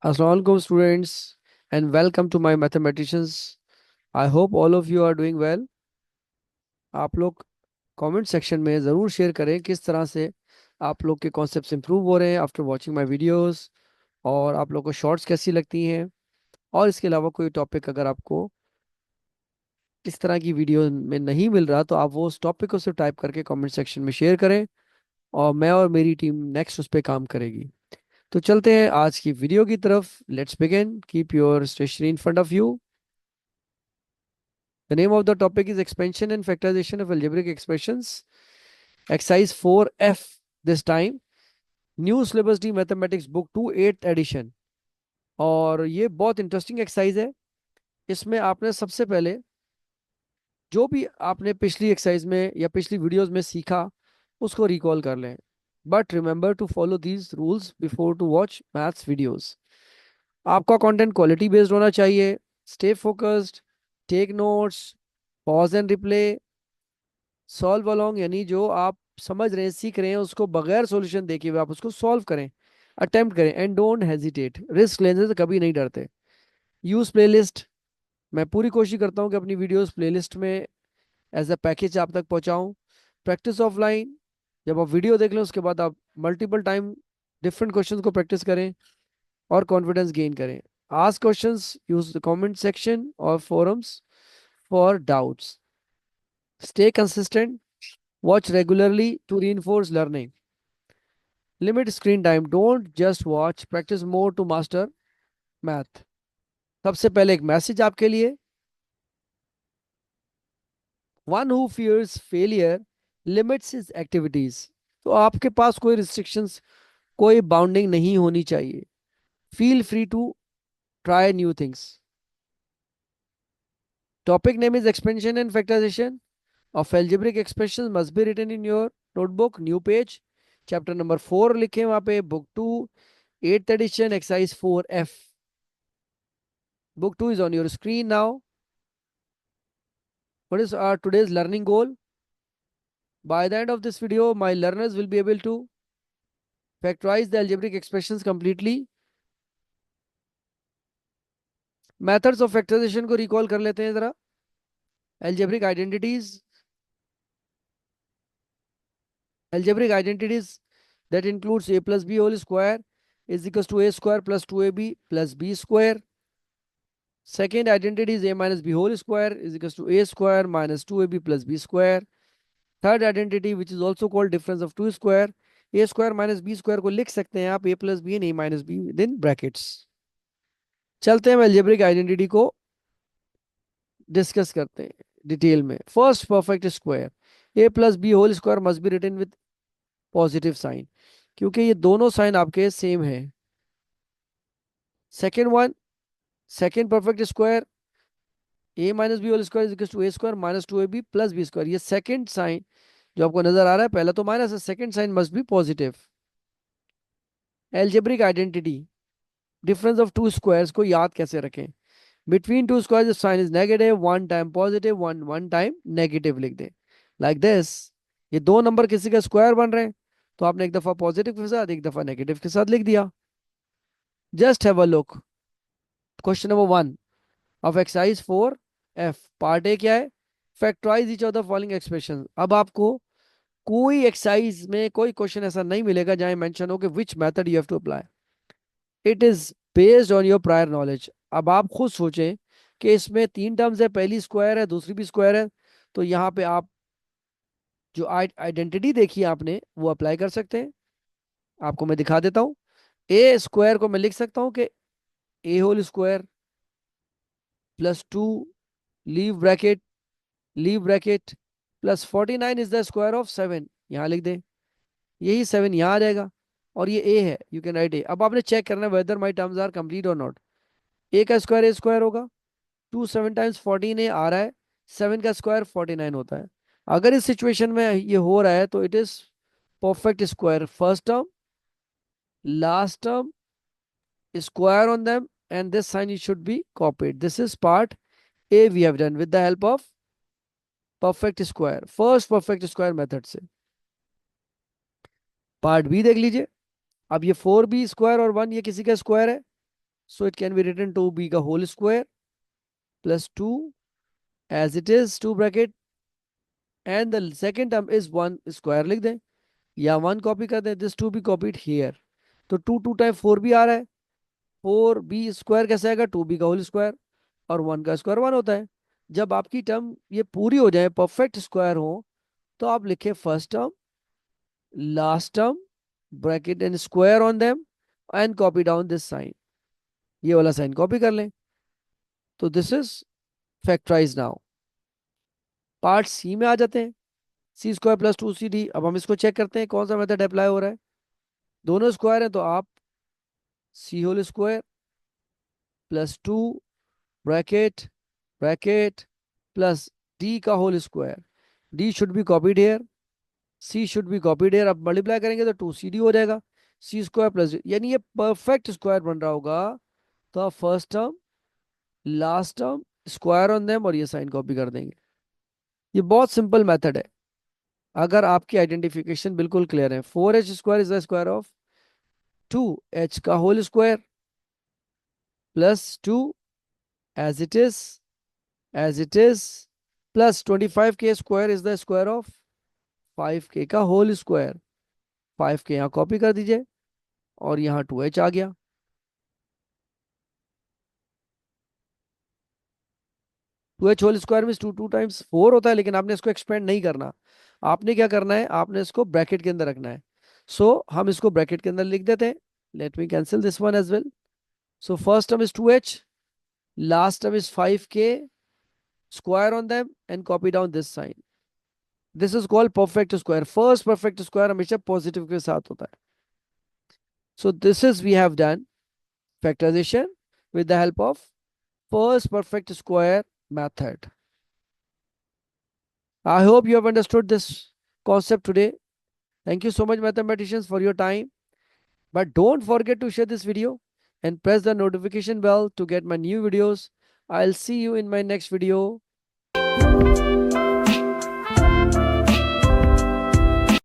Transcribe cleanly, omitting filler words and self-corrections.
Assalamu alaikum students and welcome to my mathematicians. I hope all of you are doing well. आप लोग comment section में ज़रूर share करें किस तरह से आप लोग के कॉन्सेप्ट्स इंप्रूव हो रहे हैं आफ्टर वाचिंग माय वीडियोस, और आप लोग को शॉर्ट्स कैसी लगती हैं। और इसके अलावा कोई टॉपिक अगर आपको इस तरह की वीडियो में नहीं मिल रहा तो आप वो उस टॉपिक को सिर्फ टाइप करके कमेंट सेक्शन में शेयर करें और मैं और मेरी टीम नेक्स्ट उस पर काम करेगी। तो चलते हैं आज की वीडियो की तरफ। Let's begin. Keep your stationery in front of you. The name of the topic is expansion and factorization of algebraic expressions. Exercise 4F this time. New syllabus D mathematics book 2 8th edition. और ये बहुत interesting exercise है। इसमें आपने सबसे पहले जो भी आपने पिछली एक्सरसाइज में या पिछली वीडियोस में सीखा उसको रिकॉल कर लें। But remember to follow these rules before to watch maths videos. आपका कंटेंट क्वालिटी बेस्ड होना चाहिए। Stay focused, take notes, pause and replay, solve along, यानी जो आप समझ रहे हैं सीख रहे हैं उसको बगैर सॉल्यूशन देखे हुए आप उसको सॉल्व करें, अटेम्प्ट करें। एंड डोंट हेजिटेट, रिस्क लेने से कभी नहीं डरते। Use playlist. मैं पूरी कोशिश करता हूँ कि अपनी वीडियोस प्लेलिस्ट में एज अ पैकेज आप तक पहुँचाऊँ। Practice offline. जब आप वीडियो देख लें उसके बाद आप मल्टीपल टाइम डिफरेंट क्वेश्चंस को प्रैक्टिस करें और कॉन्फिडेंस गेन करें। Ask questions, use the comment section और forums for doubts. Stay consistent, watch regularly to reinforce learning. Limit screen time, don't just watch, practice more to master math. सबसे पहले एक message आपके लिए। One who fears failure limits his activities. तो आपके पास कोई restrictions, कोई बाउंडिंग नहीं होनी चाहिए। Feel free to try new things. Topic name is expansion and factorization of algebraic expressions must be written in your notebook, new page, chapter number 4 लिखे वहां पे, book 2 8th edition, exercise 4F. Book 2 is on your screen now. What is our today's learning goal? By the end of this video, my learners will be able to factorize the algebraic expressions completely. Methods of factorization को recall कर लेते हैं जरा। Algebraic identities. Algebraic identities that includes a plus b whole square is equals to a square plus 2ab plus b square. Second identity is a minus b whole square is equals to a square minus 2ab plus b square. Third identity, which is also called difference of two square, a square minus b square को लिख सकते हैं आप a plus b and a minus b within brackets. चलते हैं algebraic identity को discuss करते हैं डिटेल में। First, perfect square. a plus b whole square must be written with positive sign, क्योंकि ये दोनों साइन आपके सेम है। Second one, second perfect square, a minus b whole square is to a square minus 2ab plus b square. ये second sign जो आपको नजर आ रहा है, पहला तो माइनस है, second sign must be positive. Algebraic identity, difference of two squares को याद कैसे रखें। Between two squares sign is negative, one time positive, one one time negative लिख दे लाइक दिस। ये दो नंबर किसी का स्क्वायर बन रहे हैं तो आपने एक दफा पॉजिटिव के साथ एक दफा नेगेटिव के साथ लिख दिया। Just have a look, question number 1 of exercise 4F, part A क्या है? Factorize each of the following expression. अब आपको कोई एक्सरसाइज में कोई क्वेश्चन ऐसा नहीं मिलेगा जहां मेंशन हो कि which method you have to apply. It is based on your prior knowledge. अब आप खुद सोचें कि इसमें तीन टर्म्स है, पहली स्क्वायर है, दूसरी भी स्क्वायर है, तो यहाँ पे आप जो आइडेंटिटी देखी है आपने वो अप्लाई कर सकते हैं। आपको मैं दिखा देता हूँ। ए स्क्वायर को मैं लिख सकता हूँ कि a whole square plus 2, leave bracket, leave bracket, plus 49 is the square of 7, यहाँ लिख दें। यही 7 यहाँ आ जाएगा और ये ए है, यू कैन राइट ए। अब आपने चेक करना है whether my terms are complete और नॉट। ए का स्क्वायर ए स्क्वायर होगा, 2 7 टाइम्स 14 ए आ रहा है, 7 का स्क्वायर 49 होता है। अगर इस सिचुएशन में ये हो रहा है तो it is perfect square. First term, last term, square on them, and this sign it should be copied. This is part A we have done with the help of perfect square, first perfect square method से। Part B देख लीजिए। अब ये 4b square और 1 ये किसी का square है, So it can be written 2b का whole square plus 2 as it is 2 bracket and the second term is 1 square लिख दें या 1 कॉपी कर दें. this 2 be copied here. तो 2 2 टाइम 4 भी आ रहा है. 4b स्क्वायर कैसे आएगा? 2b का होल स्क्वायर और 1 का स्क्वायर 1 होता है. जब आपकी टर्म ये पूरी हो जाए, परफेक्ट स्क्वायर हो, तो आप लिखे first term, last term, bracket and square on them and copy down this sign. ये वाला साइन कॉपी कर लें. तो this is factorize now. Part C में आ जाते हैं. C square plus 2cd. अब हम इसको चेक करते हैं कौन सा मेथड अप्लाई हो रहा है. दोनों स्क्वायर है तो आप C whole square plus 2 bracket bracket plus D का whole square. D should be copied here, C should be copied here. अब मल्टीप्लाई करेंगे तो 2cd हो जाएगा. सी स्क्वायर प्लस, यानी ये परफेक्ट स्क्वायर बन रहा होगा. तो आप first term, last term, square on them और ये साइन कॉपी कर देंगे. ये बहुत सिंपल मेथड है अगर आपकी आइडेंटिफिकेशन बिल्कुल क्लियर है. 4h square is the square of 2h का whole square plus 2 as it is plus 25k square is the square of 5k का होल स्क्वायर. 5k यहाँ कॉपी कर दीजिए और यहाँ 2h आ गया. टू एच होल स्क्वायर में 2 टाइम्स 4 होता है, लेकिन आपने इसको एक्सपेंड नहीं करना. आपने क्या करना है, आपने इसको ब्रैकेट के अंदर रखना है. सो हम इसको ब्रैकेट के अंदर लिख देते हैं. Let me cancel this one as well. So first term is 2h, last term is 5k, square on them and copy down this sign. This is called perfect square. First perfect square हमेशा positive के साथ होता है. So this is we have done factorization with the help of first perfect square method. I hope you have understood this concept today. Thank you so much, mathematicians, for your time. But don't forget to share this video and press the notification bell to get my new videos. I'll see you in my next video.